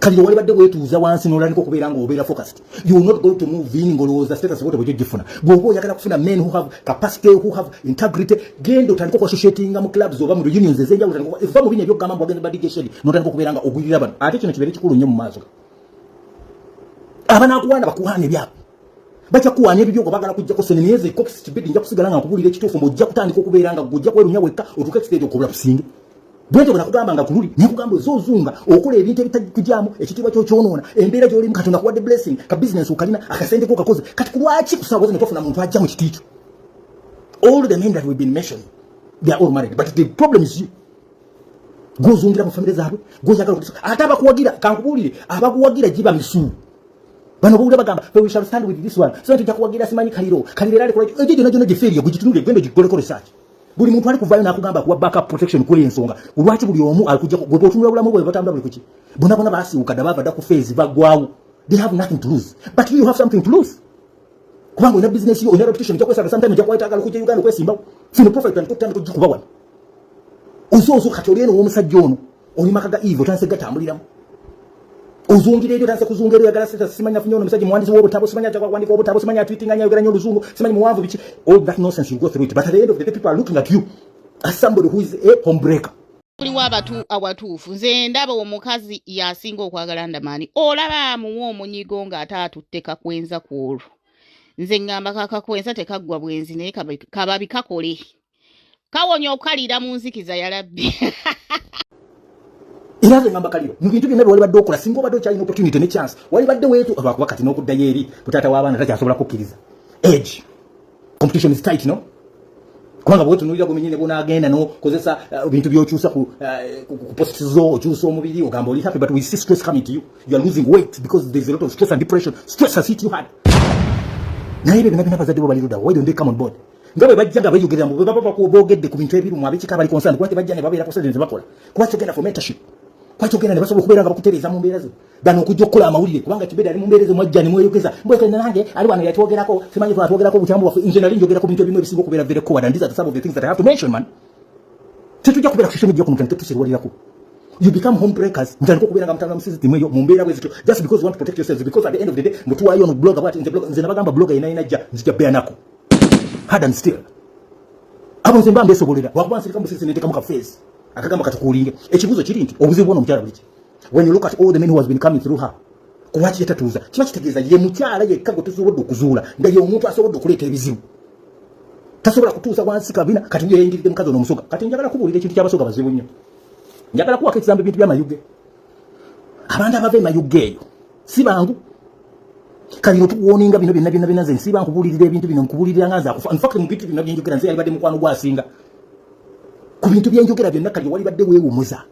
Kaliro wali badde wetuuza wansi n'olandiko kubeera ng'obeera focused. You will not go to move in ngolowooza status bwote bw'ojjo gifuna. Bw'oba oyagala kufuna men who have capacity, who have integrity, genda otandika okwasociatinga mu clubs oba mu unions ez'enjawulo otandika eva mu binnya by'okugamba mbu wagenze badigesheri n'otandika okubeera nga ogwirira bano. Ate kino kibeere kikulu nnyo mu maaso. Abanaakuwaana bakuwaana ebyabo. Bachakuwaana ebyo by'oko bagala kujjako sene niyezo ekokisi kibedi nja kusigala nga nkubulira ekituufu ng'ojja kutandika okubeera nga gojja kwerunya wekka otuuka ekiteejo okubula tusinge. Bwete bwana kugamba nga kululi ne kugamba zozunga okola ebintu ebitajjamu ekitiibwa kyo kyonoona embeera gy'olimu Katonda kuwadde blessing ka business okalina akasente ko kakoze kati kulwaki kusaba wazina tofuna muntu ajja mu kitiicho. All the men that we've been mentioned, they are all married, but the problem is you. Gozungira mu family zaabwe gojagala okusa ate abakuwagira kankubuulire abakuwagira jiba misulu. Bano bawulira bagamba we shall stand with this one so tujja kuwagira simanyi Kaliro era kola ejo jona giferiyo gujitunule gwende gikole research. Buli muntu ali kuvayo nakugamba kuwa backup protection kuli ensonga. Ulwachi buli omu alikujja gwe otunula bulamu bwe batambula buli kuki. Bona basiuka dabava da ku phase bagwawo. They have nothing to lose. But you have something to lose. Kubango ina business yo ina reputation jakwesa sometimes jakwaitagala kujja Uganda kwesimba. Fino profit and kutanda kujikuba wano. Ozo katoleno omusajja ono oli makaga evil tanse gatambuliramu. Ozungire ebyo tanse kuzungera yagala sita simanya funyo omusajja muwandizi w'obutabo simanya jakwa kwandika obutabo simanya tweetinga nya yogera nyo luzungu simanya muwanvu bichi all that nonsense you go through it but at the end of the day people are looking at you as somebody who is a homebreaker. Kuli wabatu awatuufu nze ndaba omukazi yasinga okwagala ndamani olaba muwo omunyigo nga ataatutteka kwenza kwolwo nze ngamba kakakwenza tekaggwa bwenzi naye kababi kakole kawonya okalira mu nzikiza yalabbi. Iraze ngamba Kaliro mu bintu byonna wali badde okola singa obadde okyalina opportunity ne chance wali badde weetu abakuba kati n'okuddayo eri butaata w'abaana takyasobola kukkiriza. Age competition is tight, no? Kubanga bwetunuulira guminyine bonaagenda n'okozesa bintu by'okyusa ku posts zo okyusa omubiri ogamba oli happy but we see stress coming to you. You are losing weight because there is a lot of stress and depression. Stress has hit you hard. Naye ebyo byonna bazadde bo bali luda. Why don't they come on board? Ngabe bajja nga bayogera mu baba ko bogedde ku bintu ebiru mu abikika bali concerned kwate bajja ne babeera president bakola. Kwacho genda for mentorship. Kwacho genda ne basobola kubeera nga bakutereeza mu mbeera zo. Dano okujja okukola amawulire kubanga kibedi ali mu mbeera zo mwajja ne mweyogeza. Mbweke nange ali wano yatwogerako simanyi ko atwogerako butambu wafu engineering njogera ku bintu ebimu ebisinga okubeera very cold and these are some of the things that I have to mention man. Tetujja kubeera ku social media ku mutandika tuserwalirako. You become homebreakers. Mtandiko kubeera nga mtandika musisi timwe yo mu mbeera bwe zito just because you want to protect yourselves because at the end of the day mutu wayo no blogger what in the blog nze nabagamba blogger inajja nzija bear nako. Hard and still. Abonze mbambe sobolera wakubansirika musisi neteka mu face akagamba katukulinge ekibuzo kiri nti obuzibu bwono mukyala buliki when you look at all the men who has been coming through her kuwachi yatatuuza kiba kitegeeza ye mukyala yekka gwe tusobodde okuzuula nga ye omuntu asobodde okuleeta ebizibu tasobola kutuusa wansi kabina kati nyo yayingiridde mukazi ono omusoga kati njagala kubuulira ekintu ky'abasoga bazibu nnyo njagala kuwaka ekisambo ebintu by'amayuge abantu abava emayuge eyo si bangu Kaliro tuwoninga bino byonna nze nsiba nkubuulirira ebintu bino nkubulirira nga nze akufa in fact mu bintu byonna byenjogera nze yalibadde mukwano gwasinga ku bintu byenjogera byonna Kaliro walibadde weewumuza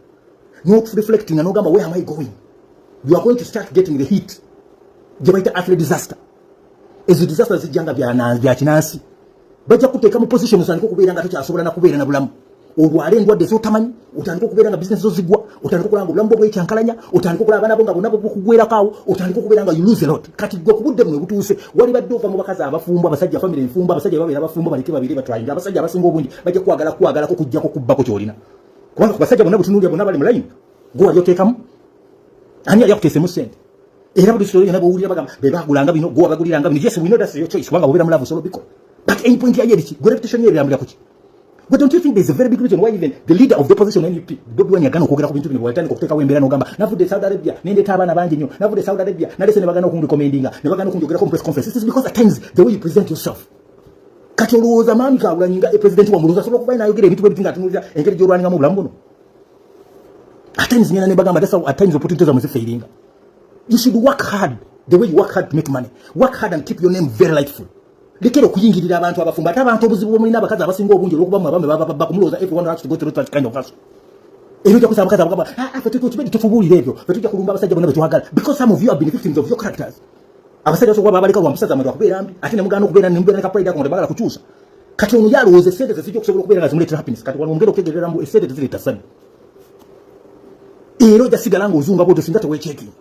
not reflecting n'ogamba where am I going. You are going to start getting the heat gye bayita athlete disaster ezo disaster zijjanga bya kinansi bajja kuteeka mu position osandika okubeera nga tokyasobola na kubeera na bulamu olwala endwadde z'otamanyi otandika okubeera nga business zo zigwa otandika okulaba nga obulamu bwo bwekyankalanya otandika okulaba abaana bo nga bonna bukugwerako awo otandika okubeera nga you lose a lot kati gwe ku budde buno butuuse wali badde ova mu bakazi abafumbo abasajja family enfumbo abasajja babeera abafumbo baleke babiri batwayinga abasajja abasinga obungi bajja kwagalako kujjako kubbako kyolina kubanga ku basajja bonna butunuulira bonna bali mu layini gwe wali oteekamu ani yali akuteesemu ssente era buli sitolo yonna bwowulira bagamba be bagulanga bino gwe wabaguliranga bino yes we know that's your choice kubanga obeera mulavu solo biko but any point yayo eriki gwe reputation ye erambira kuki. But don't you think there's a very big reason why even the leader of the opposition NUP Bobi Wine yagana okwogera ku bintu bino bwatandika okuteekawo embeera n'ogamba navudde Saudi Arabia nendeeta abaana bangi nnyo navudde Saudi Arabia nalese ne bagana okunrecommendinga ne bagana okunjogerako mu press conference. This is because at times the way you present yourself kati olowooza maami Kawulanyinga president wa mulunzi asobola okuba nayogera ebintu bwe biti ng'atunuulira engeri gy'olwaningamu obulamu buno. At times ngenda ne bagamba that's how at times opportunities are failing. You should work hard the way you work hard to make money. Work hard and keep your name very lightful. Lekero okuyingirira abantu abafumba ate abantu obuzibu bwo mulina abakazi abasinga obungi olw'okuba abame bakumulooza everyone has to go through that kind of hustle. Ebyo kusaba abakazi abagamba ffe kibedi tufubuulira ebyo ffe tujja kulumba abasajja bonna betwagala because some of you have been victims of your characters. Abasajja basobola babaleka lwampisaza amatu akubeera mbi ate ne mugaana okubeera ne mubeera ne kapride ako nga tebagala kukyusa kati ono yalowooza essente ze zijja okusobola okubeera nga zimuleetera happiness kati wano ongera okutegeerera mbu essente tezireeta ssanyu era ojja sigala ng'ozunga bw'oto singa teweekyekini.